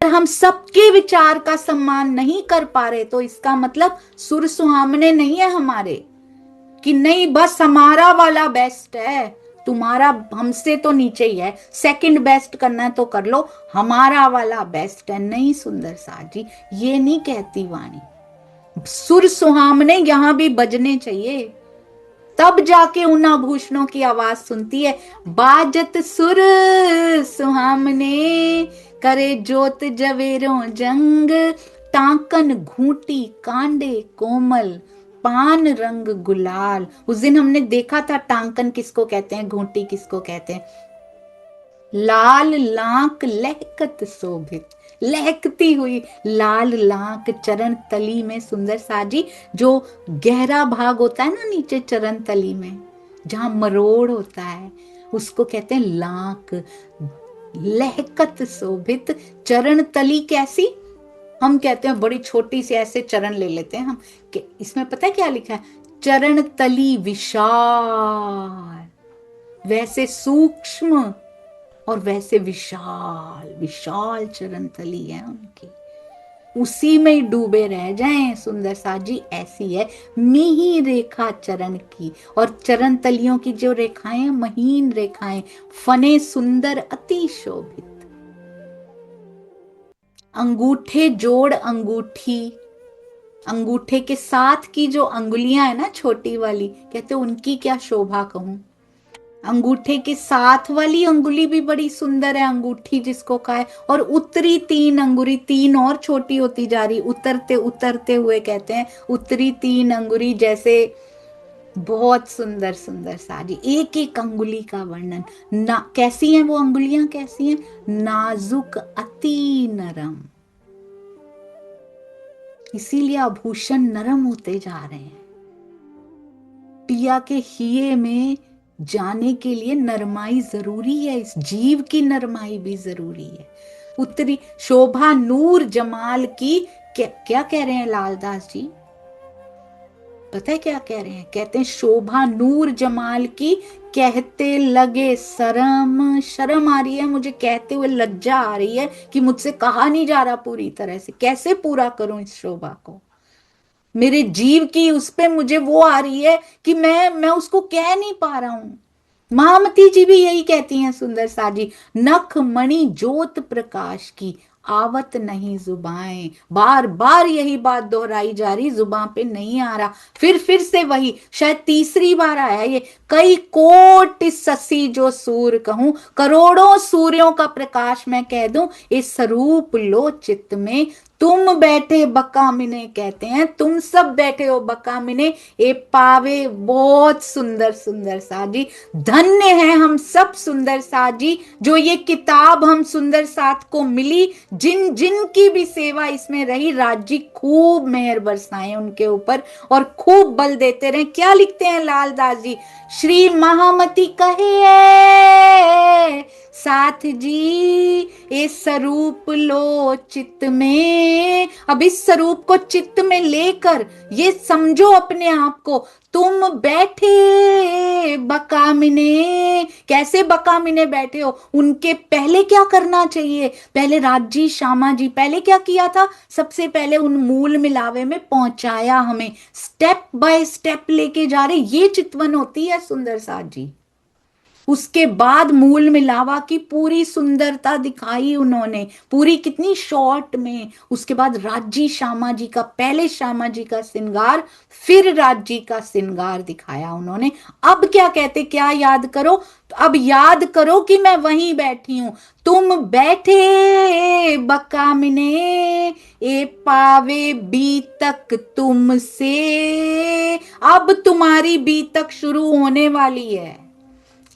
हम सबके विचार का सम्मान नहीं कर पा रहे तो इसका मतलब सुर सुहामने नहीं है हमारे, कि नहीं बस हमारा वाला बेस्ट है, तुम्हारा हमसे तो नीचे ही है, सेकंड बेस्ट करना है तो कर लो, हमारा वाला बेस्ट है। नहीं सुंदर साज जी, ये नहीं कहती वाणी। सुर सुहामने यहां भी बजने चाहिए, तब जाके उन आभूषणों की आवाज सुनती है। बाजत सुर सुहामने, करे जोत जवेरों जंग, टांकन घूटी कांडे कोमल, पान रंग गुलाल। उस दिन हमने देखा था टांकन किसको कहते हैं, घूटी किसको कहते हैं। लाल लांक लहकत शोभित, लहकती हुई लाल लांक चरण तली में सुंदर साजी, जो गहरा भाग होता है ना नीचे चरण तली में जहां मरोड़ होता है, उसको कहते हैं लांक। लहकत शोभित चरण तली कैसी, हम कहते हैं बड़ी छोटी सी ऐसे चरण ले लेते हैं हम, कि इसमें पता है क्या लिखा है, चरण तली विशाल, वैसे सूक्ष्म और वैसे विशाल विशाल चरण तली है उनकी, उसी में ही डूबे रह जाएं सुंदर साजी, ऐसी है मिही रेखा चरण की। और चरण तलियों की जो रेखाएं, महीन रेखाएं, फने सुंदर अति शोभित। अंगूठे जोड़ अंगूठी, अंगूठे के साथ की जो अंगुलियां है ना छोटी वाली, कहते उनकी क्या शोभा कहूं। अंगूठे के साथ वाली अंगुली भी बड़ी सुंदर है, अंगूठी जिसको कहा है। और उत्तरी तीन अंगुरी, तीन और छोटी होती जा रही, उतरते उतरते हुए कहते हैं उत्तरी तीन अंगुरी, जैसे बहुत सुंदर सुंदर साजी, एक एक अंगुली का वर्णन। ना कैसी हैं वो अंगुलियां, कैसी हैं, नाजुक अति नरम। इसीलिए आभूषण नरम होते जा रहे हैं। पिया के हिये में जाने के लिए नरमाई जरूरी है, इस जीव की नरमाई भी जरूरी है। उत्तरी शोभा नूर जमाल की, क्या कह रहे हैं लालदास जी, पता है क्या कह रहे हैं, कहते हैं शोभा नूर जमाल की, कहते लगे शर्म, शर्म आ रही है मुझे, कहते हुए लज्जा आ रही है कि मुझसे कहा नहीं जा रहा पूरी तरह से, कैसे पूरा करूं इस शोभा को, मेरे जीव की उस पे मुझे वो आ रही है कि मैं उसको कह नहीं पा रहा हूं। महामती जी भी यही कहती हैं सुंदर साजी, नख मणि ज्योत प्रकाश की, आवत नहीं जुबाएं। बार बार यही बात दोहराई जा रही, जुबान पे नहीं आ रहा। फिर से वही, शायद तीसरी बार आया ये, कई कोटि ससी जो सूर कहूं, करोड़ों सूर्यों का प्रकाश मैं कह दूं, इस स्वरूप लो चित्त में, तुम बैठे बकामिने, कहते हैं तुम सब बैठे हो बकामिने, ए पावे। बहुत सुंदर सुंदर साजी, धन्य है हम सब सुंदर साजी, जो ये किताब हम सुंदर साथ को मिली, जिन जिन की भी सेवा इसमें रही, राज जी खूब मेहर बरसाएं उनके ऊपर और खूब बल देते रहे। क्या लिखते हैं लालदास जी, श्री महामती कहे साथ जी, इस स्वरूप लो चित्त में। अब इस स्वरूप को चित्त में लेकर ये समझो अपने आप को, तुम बैठे बकामिने, कैसे बकामिने बैठे हो, उनके पहले क्या करना चाहिए, पहले राजी श्यामा जी पहले क्या किया था, सबसे पहले उन मूल मिलावे में पहुंचाया हमें, स्टेप बाय स्टेप लेके जा रहे, ये चितवन होती है सुंदर साथ जी। उसके बाद मूल मिलावा की पूरी सुंदरता दिखाई उन्होंने, पूरी कितनी शॉर्ट में। उसके बाद राजी श्यामा जी का, पहले श्यामा जी का श्रृंगार, फिर राजी का श्रृंगार दिखाया उन्होंने। अब क्या कहते, क्या याद करो, अब याद करो कि मैं वहीं बैठी हूं, तुम बैठे बकामिने, ए पावे बीतक तुमसे। अब तुम्हारी बीतक शुरू होने वाली है।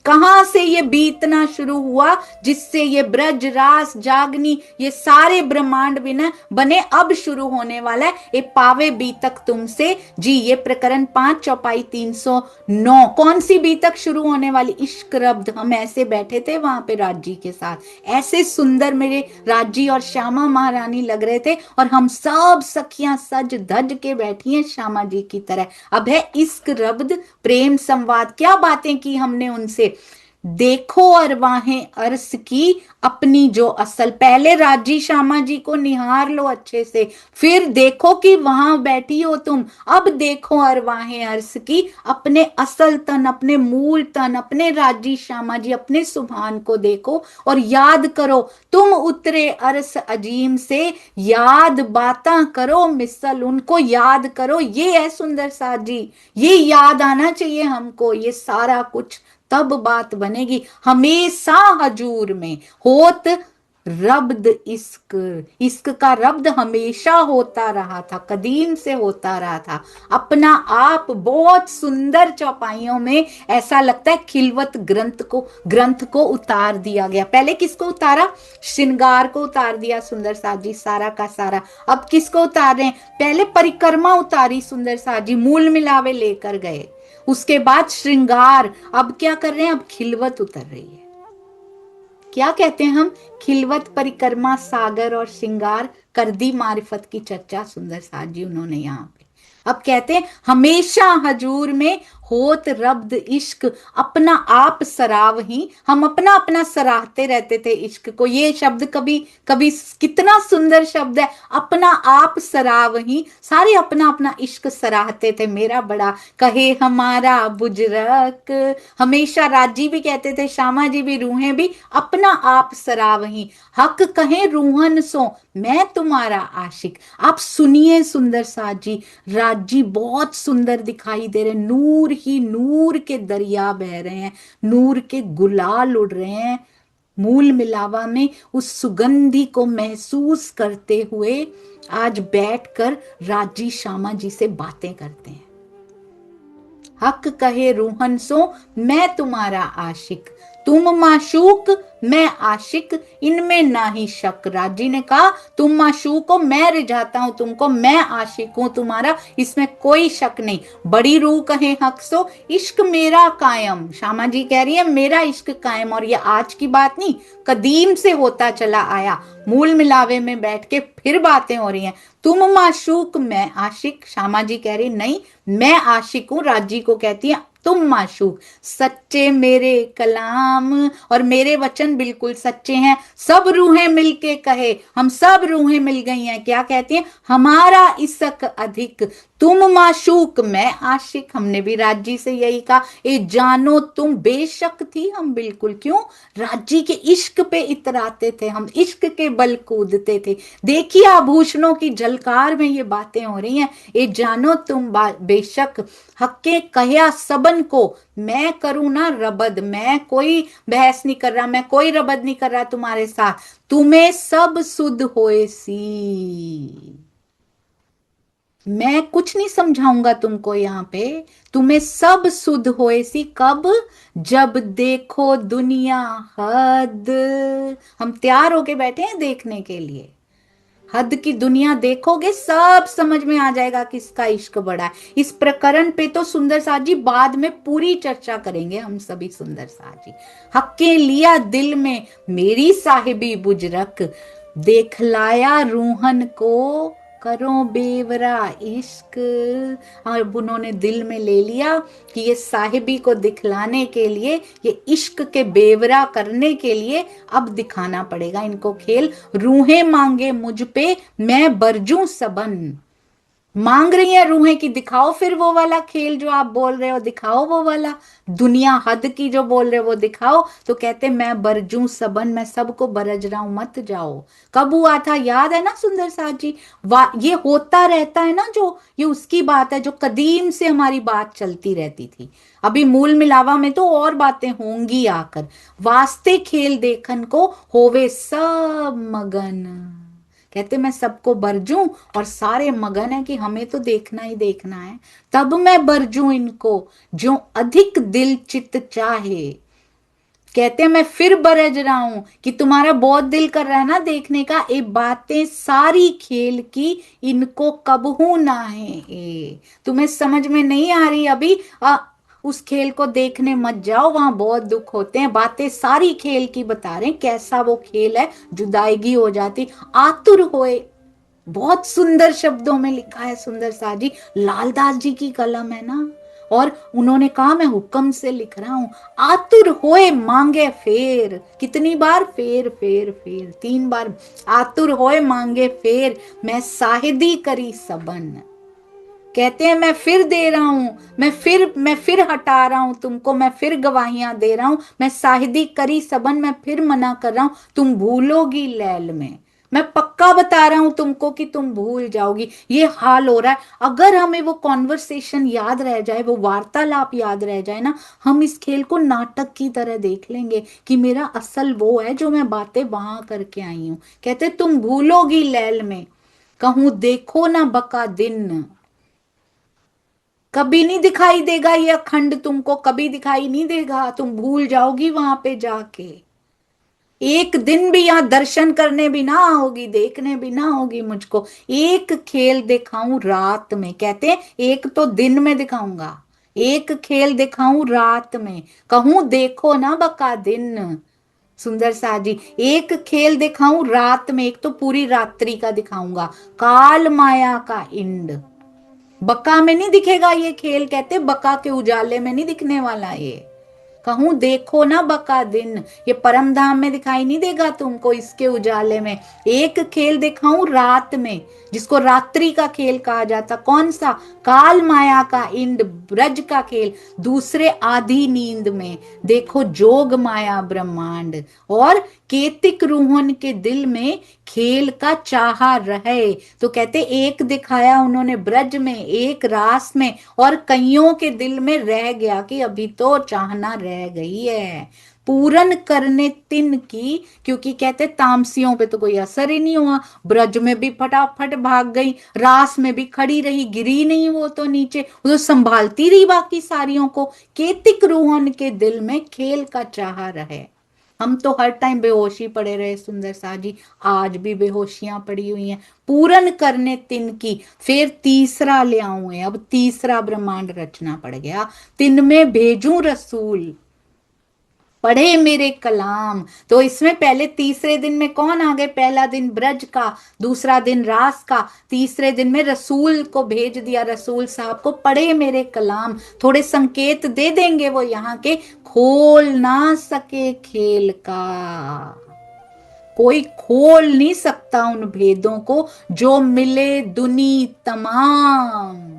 कहां से ये बीतना शुरू हुआ, जिससे ये ब्रज रास जागनी, ये सारे ब्रह्मांड बिना बने, अब शुरू होने वाला है। ये पावे बीतक तुमसे जी, ये प्रकरण 5 चौपाई 309। कौन सी बीतक शुरू होने वाली, इश्क रब्द। हम ऐसे बैठे थे वहां पे राजी के साथ, ऐसे सुंदर मेरे राजी और श्यामा महारानी लग रहे थे, और हम सब सखियां सज धज के बैठी हैं श्यामा जी की तरह। अब है इश्क रब्द, प्रेम संवाद, क्या बातें की हमने उनसे। देखो अरवाहें अर्श की अपनी जो असल। पहले राजी श्यामा जी को निहार लो अच्छे से, फिर देखो कि वहां बैठी हो तुम। अब देखो अरवाहें अर्श की अपने असल तन, अपने मूल तन, अपने राजी श्यामा जी, अपने सुभान को देखो और याद करो तुम उतरे अरस अजीम से। याद बातां करो मिसल उनको याद करो। ये है सुंदर साथ जी, ये याद आना चाहिए हमको। ये सारा कुछ तब बात बनेगी। हमेशा हजूर में होत रब्द इश्क, इश्क का रब्द हमेशा होता रहा था, कदीम से होता रहा था। अपना आप बहुत सुंदर चौपाइयों में ऐसा लगता है खिलवत ग्रंथ को उतार दिया गया। पहले किसको उतारा? श्रृंगार को उतार दिया सुंदर साथ जी, सारा का सारा। अब किसको उतार रहे हैं? पहले परिक्रमा उतारी सुंदर साथ जी, मूल मिलावे लेकर गए, उसके बाद श्रृंगार। अब क्या कर रहे हैं? अब खिलवत उतर रही है। क्या कहते हैं हम? खिलवत, परिक्रमा, सागर और श्रृंगार कर दी मारिफत की चर्चा सुंदर साथ जी उन्होंने यहाँ पे। अब कहते हैं हमेशा हजूर में होत रब्द इश्क अपना आप सराव ही। हम अपना अपना सराहते रहते थे इश्क को। ये शब्द कभी कभी कितना सुंदर शब्द है, अपना आप सराव ही। सारे अपना अपना इश्क सराहते थे। मेरा बड़ा कहे हमारा बुजरक, हमेशा राजी भी कहते थे, श्यामा जी भी, रूहें भी, अपना आप सराव ही। हक कहे रूहन सो मैं तुम्हारा आशिक। आप सुनिए सुंदर साथ जी, राजी बहुत सुंदर दिखाई दे रहे, नूर ही नूर के दरिया बह रहे हैं, नूर के गुलाल उड़ रहे हैं। मूल मिलावा में उस सुगंधी को महसूस करते हुए आज बैठकर राजी श्यामा जी से बातें करते हैं। हक कहे रूहन सो मैं तुम्हारा आशिक, तुम माशूक मैं आशिक, इनमें ना ही शक। राजी ने कहा तुम माशूक हो, मैं रिझाता हूं तुमको, मैं आशिक हूं तुम्हारा, इसमें कोई शक नहीं। बड़ी रूह कहे हक सो इश्क मेरा कायम। श्यामा जी कह रही है मेरा इश्क कायम। और ये आज की बात नहीं, कदीम से होता चला आया। मूल मिलावे में बैठ के फिर बातें हो रही हैं। तुम माशूक मैं आशिक। श्यामा जी कह रही नहीं, मैं आशिक हूं। राजी को कहती है तुम माशूक। सच्चे मेरे कलाम और मेरे वचन बिल्कुल सच्चे हैं। सब रूहें मिलके कहे, हम सब रूहें मिल गई हैं, क्या कहती हैं? हमारा इश्क अधिक, तुम माशूक मैं आशिक। हमने भी राजी से यही कहा, ए जानो तुम बेशक थी हम बिल्कुल। क्यों? राजी के इश्क पे इतराते थे हम, इश्क के बल कूदते थे। देखिए आभूषणों की झलकार में ये बातें हो रही हैं। ए जानो तुम बेशक, हक्के कहया सबन को मैं करूं ना रबद। मैं कोई बहस नहीं कर रहा, मैं कोई रबद नहीं कर रहा तुम्हारे साथ। तुम्हें सब सुध होए सी, मैं कुछ नहीं समझाऊंगा तुमको यहाँ पे। तुम्हें सब सुध होए सी कब? जब देखो दुनिया हद। हम तैयार होके बैठे हैं देखने के लिए। हद की दुनिया देखोगे सब समझ में आ जाएगा किसका इश्क बड़ा है। इस प्रकरण पे तो सुंदर साथ जी बाद में पूरी चर्चा करेंगे हम सभी। सुंदर साथ जी, हक्के लिया दिल में मेरी साहिबी बुजरक, देखलाया रूहन को करो बेवरा इश्क। अब उन्होंने दिल में ले लिया कि ये साहिबी को दिखलाने के लिए, ये इश्क के बेवरा करने के लिए अब दिखाना पड़ेगा इनको खेल। रूहें मांगे मुझ पे मैं बरजू सबन। मांग रही है रूहें की दिखाओ फिर वो वाला खेल जो आप बोल रहे हो, दिखाओ वो वाला दुनिया हद की जो बोल रहे हो वो दिखाओ। तो कहते मैं बरजू सबन, मैं सबको बरज रहा हूं मत जाओ। कब हुआ था याद है ना सुंदर साथ जी? ये होता रहता है ना, जो ये उसकी बात है जो कदीम से हमारी बात चलती रहती थी। अभी मूल मिलावा में तो और बातें होंगी आकर। वास्ते खेल देखन को होवे सब मगन। कहते मैं सबको बरजूं और सारे मगन है कि हमें तो देखना ही देखना है। तब मैं बरजूं इनको जो अधिक दिल चित चाहे। कहते मैं फिर बरज रहा हूं कि तुम्हारा बहुत दिल कर रहा है ना देखने का। ये बातें सारी खेल की इनको कबहू ना है। तुम्हें समझ में नहीं आ रही अभी? उस खेल को देखने मत जाओ, वहां बहुत दुख होते हैं। बातें सारी खेल की बता रहे हैं, कैसा वो खेल है, जुदाईगी हो जाती आतुर होए। बहुत सुंदर शब्दों में लिखा है सुंदर साथ जी, लालदास जी की कलम है ना। और उन्होंने कहा मैं हुक्म से लिख रहा हूं, आतुर होए मांगे फेर। कितनी बार? फेर फेर फेर, 3 बार। आतुर होए मांगे फेर, मैं साहिदी करी सबन। कहते हैं मैं फिर दे रहा हूं, मैं फिर हटा रहा हूं तुमको, मैं फिर गवाहियां दे रहा हूं, मैं साहिदी करी सबन, मैं फिर मना कर रहा हूं, तुम भूलोगी लैल में। मैं पक्का बता रहा हूं तुमको कि तुम भूल जाओगी। ये हाल हो रहा है। अगर हमें वो कॉन्वर्सेशन याद रह जाए, वो वार्तालाप याद रह जाए ना, हम इस खेल को नाटक की तरह देख लेंगे कि मेरा असल वो है जो मैं बातें वहां करके आई हूं। कहते तुम भूलोगी लैल में, कहूं देखो ना बका दिन। कभी नहीं दिखाई देगा ये अखंड, तुमको कभी दिखाई नहीं देगा, तुम भूल जाओगी वहां पे जाके। एक दिन भी यहां दर्शन करने भी ना होगी, देखने भी ना होगी मुझको। एक खेल दिखाऊं रात में, कहते हैं एक तो दिन में दिखाऊंगा, एक खेल दिखाऊं रात में, कहूं देखो ना बका दिन। सुंदर सा जी, एक खेल दिखाऊं रात में, एक तो पूरी रात्रि का दिखाऊंगा, काल माया का इंड। बका में नहीं दिखेगा ये खेल, कहते बका के उजाले में नहीं दिखने वाला ये। कहूं देखो ना बका दिन, ये परम धाम में दिखाई नहीं देगा तुमको, इसके उजाले में। एक खेल दिखाऊं रात में, जिसको रात्रि का खेल कहा जाता। कौन सा? काल माया का इंड, ब्रज का खेल। दूसरे आधी नींद में देखो जोग माया ब्रह्मांड, और केतिक रूहन के दिल में खेल का चाहा रहे। तो कहते एक दिखाया उन्होंने ब्रज में, एक रास में, और कईयों के दिल में रह गया कि अभी तो चाहना रह गई है पूरन करने तिन की। क्योंकि कहते तामसियों पे तो कोई असर ही नहीं हुआ, ब्रज में भी फटाफट भाग गई, रास में भी खड़ी रही, गिरी नहीं वो तो नीचे, वो तो संभालती रही बाकी सारियों को। केतिक रूहन के दिल में खेल का चाह रहे। हम तो हर टाइम बेहोशी पड़े रहे सुंदर सा जी, आज भी बेहोशियां पड़ी हुई हैं। पूरन करने तिन की, फिर तीसरा ले आऊं, अब तीसरा ब्रह्मांड रचना पड़ गया। तिन में भेजूं रसूल, पढ़े मेरे कलाम। तो इसमें पहले तीसरे दिन में कौन आ गए? पहला दिन ब्रज का, दूसरा दिन रास का, तीसरे दिन में रसूल को भेज दिया, रसूल साहब को, पढ़े मेरे कलाम। थोड़े संकेत दे देंगे वो यहाँ के, खोल ना सके खेल का। कोई खोल नहीं सकता उन भेदों को जो मिले दुनी तमाम।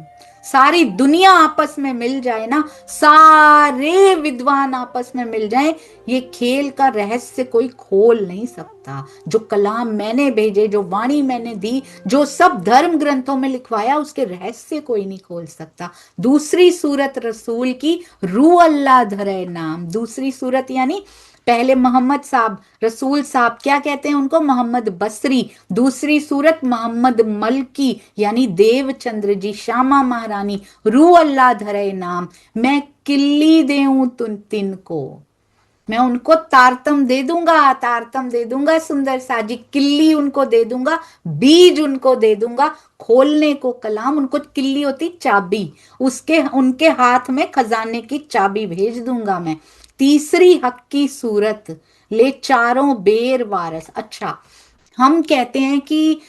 सारी दुनिया आपस में मिल जाए ना, सारे विद्वान आपस में मिल जाए, ये खेल का रहस्य कोई खोल नहीं सकता। जो कलाम मैंने भेजे, जो वाणी मैंने दी, जो सब धर्म ग्रंथों में लिखवाया, उसके रहस्य कोई नहीं खोल सकता। दूसरी सूरत रसूल की, रू अल्लाह धरे नाम। दूसरी सूरत यानी पहले मोहम्मद साहब, रसूल साहब क्या कहते हैं उनको? मोहम्मद बसरी। दूसरी सूरत मोहम्मद मलकी यानी देवचंद्र जी, श्यामा महारानी। रू अल्लाह धरे नाम, मैं किल्ली देऊं तुम तिन को, मैं उनको तारतम दे दूंगा, तारतम दे दूंगा सुंदर सा जी, किल्ली उनको दे दूंगा, बीज उनको दे दूंगा, खोलने को कलाम। उनको किल्ली होती चाबी, उसके उनके हाथ में खजाने की चाबी भेज दूंगा मैं। तीसरी हक की सूरत, ले चारों बेर वारस। अच्छा, हम कहते हैं कि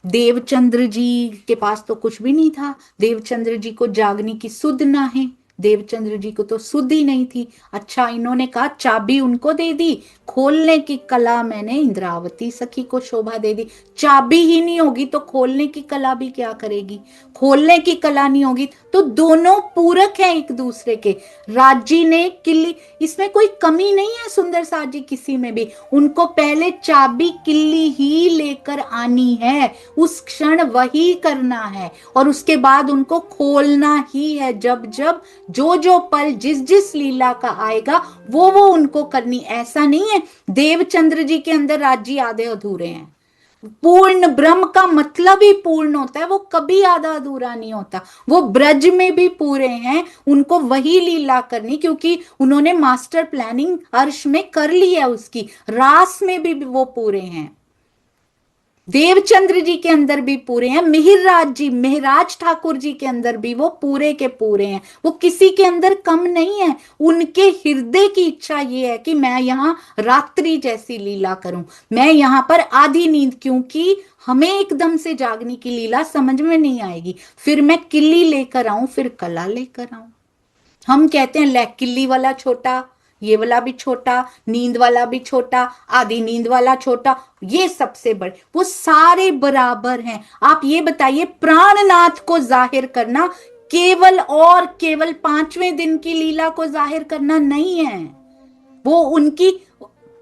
देवचंद्र जी के पास तो कुछ भी नहीं था, देवचंद्र जी को जागने की सुध ना है, देवचंद्र जी को तो सुध ही नहीं थी। अच्छा, इन्होंने कहा चाबी उनको दे दी, खोलने की कला मैंने इंद्रावती सखी को शोभा दे दी। चाबी ही नहीं होगी तो खोलने की कला भी क्या करेगी? खोलने की कला नहीं होगी तो दोनों पूरक हैं एक दूसरे के। राजी ने किल्ली, इसमें कोई कमी नहीं है सुंदर सा जी किसी में भी। उनको पहले चाबी किल्ली ही लेकर आनी है, उस क्षण वही करना है, और उसके बाद उनको खोलना ही है। जब जब जो जो पल जिस जिस लीला का आएगा वो उनको करनी। ऐसा नहीं है देवचंद्र जी के अंदर राजी आधे अधूरे हैं। पूर्ण ब्रह्म का मतलब ही पूर्ण होता है, वो कभी आधा अधूरा नहीं होता। वो ब्रज में भी पूरे हैं, उनको वही लीला करनी, क्योंकि उन्होंने मास्टर प्लानिंग अर्श में कर ली है उसकी। रास में भी वो पूरे हैं। देवचंद्र जी के अंदर भी पूरे हैं, मिहिरराज जी, मेहराज ठाकुर जी के अंदर भी वो पूरे के पूरे हैं, वो किसी के अंदर कम नहीं है। उनके हृदय की इच्छा ये है कि मैं यहाँ रात्रि जैसी लीला करूं, मैं यहाँ पर आधी नींद, क्योंकि हमें एकदम से जागने की लीला समझ में नहीं आएगी, फिर मैं किल्ली लेकर आऊं, फिर कला लेकर आऊं। हम कहते हैं ले किल्ली वाला छोटा, ये वाला भी छोटा, नींद वाला भी छोटा, आधी नींद वाला छोटा, ये सबसे बड़े, वो सारे बराबर हैं। आप ये बताइए, प्राणनाथ को जाहिर करना केवल और केवल 5वें दिन की लीला को जाहिर करना नहीं है, वो उनकी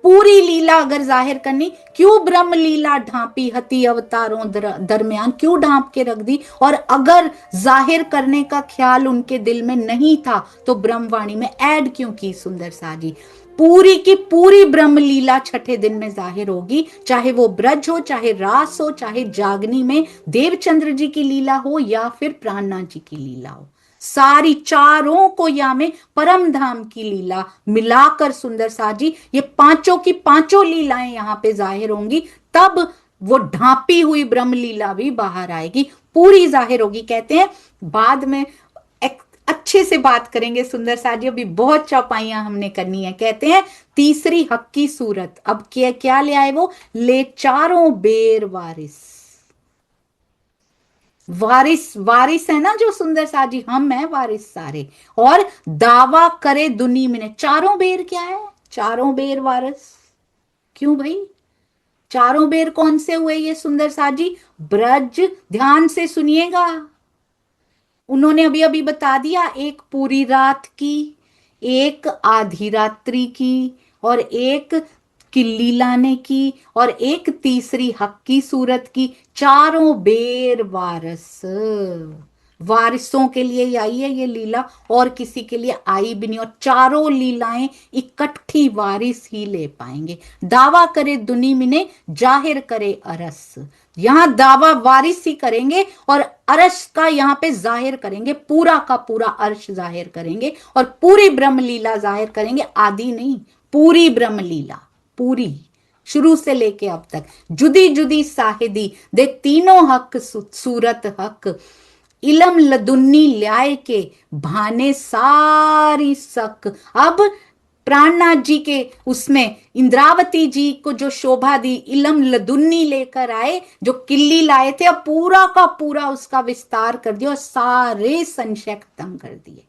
पूरी लीला अगर जाहिर करनी, क्यों ब्रह्म लीला ढांपी हति अवतारों दरमियान, क्यों ढांप के रख दी? और अगर जाहिर करने का ख्याल उनके दिल में नहीं था तो ब्रह्मवाणी में ऐड क्यों की? सुंदर सा जी, पूरी की पूरी ब्रह्म लीला छठे दिन में जाहिर होगी, चाहे वो ब्रज हो, चाहे रास हो, चाहे जागनी में देवचंद्र जी की लीला हो, या फिर प्राणनाथ जी की लीला हो। सारी चारों को या में परम धाम की लीला मिलाकर सुंदर सा जी, ये पांचों की पांचों लीलाएं यहां पे जाहिर होंगी, तब वो ढांपी हुई ब्रह्म लीला भी बाहर आएगी, पूरी जाहिर होगी। कहते हैं बाद में अच्छे से बात करेंगे सुंदर सा जी, अभी बहुत चौपाइयां हमने करनी है। कहते हैं तीसरी हक की सूरत, अब क्या क्या ले आए वो? ले चारों बेर वारिस, वारिस, वारिस है ना जो सुंदर सा जी, हम है वारिस सारे, और दावा करे दुनी में। चारों बेर क्या है? चारों बेर वारिस क्यों भाई? चारों बेर कौन से हुए ये सुंदर सा जी? ब्रज, ध्यान से सुनिएगा, उन्होंने अभी अभी बता दिया, एक पूरी रात की, एक आधी रात्रि की, और एक किल्ली लाने की, और एक तीसरी हक की सूरत की, चारों बेर वारस। वारिसों के लिए आई है ये लीला, और किसी के लिए आई भी नहीं, और चारों लीलाएं इकट्ठी वारिस ही ले पाएंगे। दावा करे दुनी मिने, जाहिर करे अरस, यहां दावा वारिस ही करेंगे, और अर्श का यहां पे जाहिर करेंगे, पूरा का पूरा अर्श जाहिर करेंगे, और पूरी ब्रह्म लीला जाहिर करेंगे, आदि नहीं, पूरी ब्रह्म लीला, पूरी शुरू से लेके अब तक, जुदी जुदी साहिदी दे तीनों हक सूरत हक, इलम लदुन्नी ल्याय के भाने सारी सक। अब प्राणनाथ जी के उसमें इंद्रावती जी को जो शोभा दी, इलम लदुन्नी लेकर आए, जो किल्ली लाए थे, अब पूरा का पूरा उसका विस्तार कर दिया और सारे संशय खत्म कर दिए।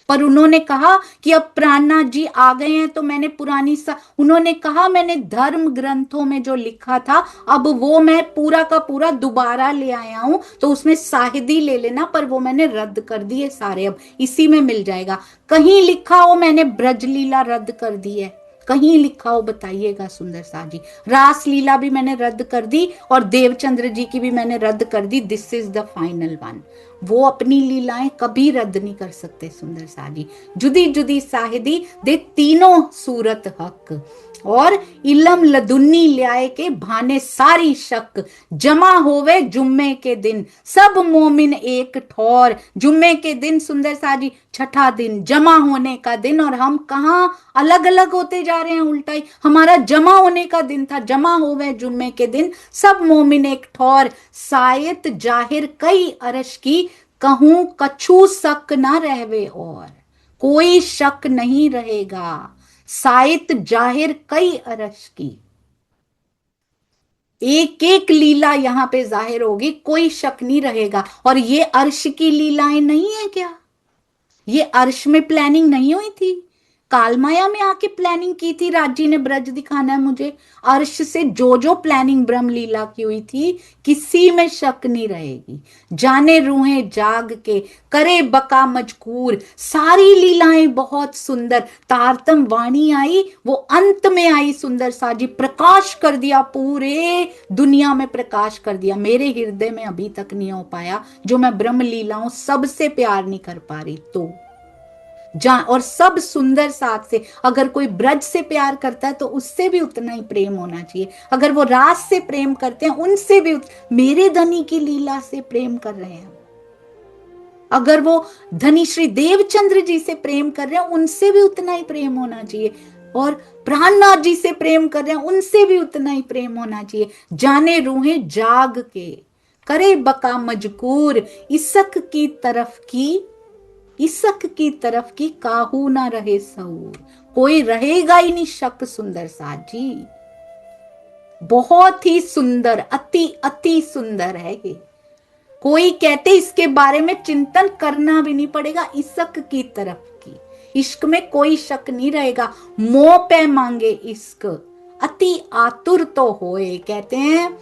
पर उन्होंने कहा कि अब प्राणनाथ जी आ गए हैं तो मैंने पुरानी उन्होंने कहा मैंने धर्म ग्रंथों में जो लिखा था अब वो मैं पूरा का पूरा दोबारा ले आया हूं, तो उसमें साहिदी ले लेना, पर वो मैंने रद्द कर दिए सारे, अब इसी में मिल जाएगा। कहीं लिखा हो मैंने ब्रजलीला रद्द कर दी है? कहीं लिखा हो बताइएगा सुंदर सा जी। रास लीला भी मैंने रद्द कर दी, और देवचंद्र जी की भी मैंने रद्द कर दी। This is the final one. वो अपनी लीलाएं कभी रद्द नहीं कर सकते सुंदर सा जी। जुदी जुदी साहिदी दे तीनों सूरत हक, और इलम लदुन्नी ल्याए के भाने सारी शक, जमा होवे जुम्मे के दिन सब मोमिन एक ठौर। जुम्मे के दिन सुंदर सा जी छठा दिन, जमा होने का दिन, और हम कहाँ अलग अलग होते जा रहे हैं, उल्टा ही। हमारा जमा होने का दिन था, जमा होवे जुम्मे के दिन सब मोमिन एक ठौर, सायत जाहिर कई अरश की, कहूं कछु शक ना रहवे, और कोई शक नहीं रहेगा। साइत जाहिर कई अरश की, एक एक लीला यहां पे जाहिर होगी, कोई शक नहीं रहेगा। और ये अर्श की लीलाएं नहीं है क्या? ये अर्श में प्लानिंग नहीं हुई थी? कालमाया में आके प्लानिंग की थी, राजी ने ब्रज दिखाना है मुझे। अर्श से जो जो प्लानिंग ब्रह्मलीला की हुई थी, किसी में शक नहीं रहेगी। जाने रूहें जाग के करे बका मजकूर, सारी लीलाएं बहुत सुंदर। तारतम वाणी आई, वो अंत में आई सुंदर सा जी, प्रकाश कर दिया, पूरे दुनिया में प्रकाश कर दिया। मेरे हृदय में अभी तक नहीं हो पाया, जो मैं ब्रह्म लीलाओं सबसे प्यार नहीं कर पा रही। तो और सब सुंदर साथ से, अगर कोई ब्रज से प्यार करता है तो उससे भी उतना ही प्रेम होना चाहिए। अगर वो रास से प्रेम करते हैं उनसे भी मेरे धनी की लीला से प्रेम कर रहे हैं, अगर वो धनी श्री देवचंद्र जी से प्रेम कर रहे हैं उनसे भी उतना ही प्रेम होना चाहिए। और प्राणनाथ जी से प्रेम कर रहे हैं, उनसे भी उतना ही प्रेम होना चाहिए। जाने रूहें जाग के, करे बका मजकूर, इसक की तरफ की, इसक की तरफ की, काहू ना रहे सऊर। कोई रहेगा ही नहीं शक सुंदर साथ जी। बहुत ही सुंदर, अति अति सुंदर है ये। कोई कहते इसके बारे में चिंतन करना भी नहीं पड़ेगा, इसक की तरफ की। इश्क में कोई शक नहीं रहेगा। मोह पे मांगे इश्क, अति आतुर तो होए। कहते हैं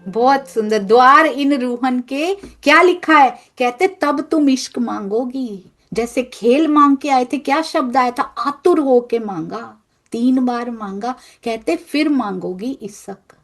बहुत सुंदर, द्वार इन रूहन के क्या लिखा है, कहते तब तुम इश्क मांगोगी। जैसे खेल मांग के आए थे, क्या शब्द आया था, आतुर हो के मांगा, 3 बार मांगा, कहते फिर मांगोगी इश्क।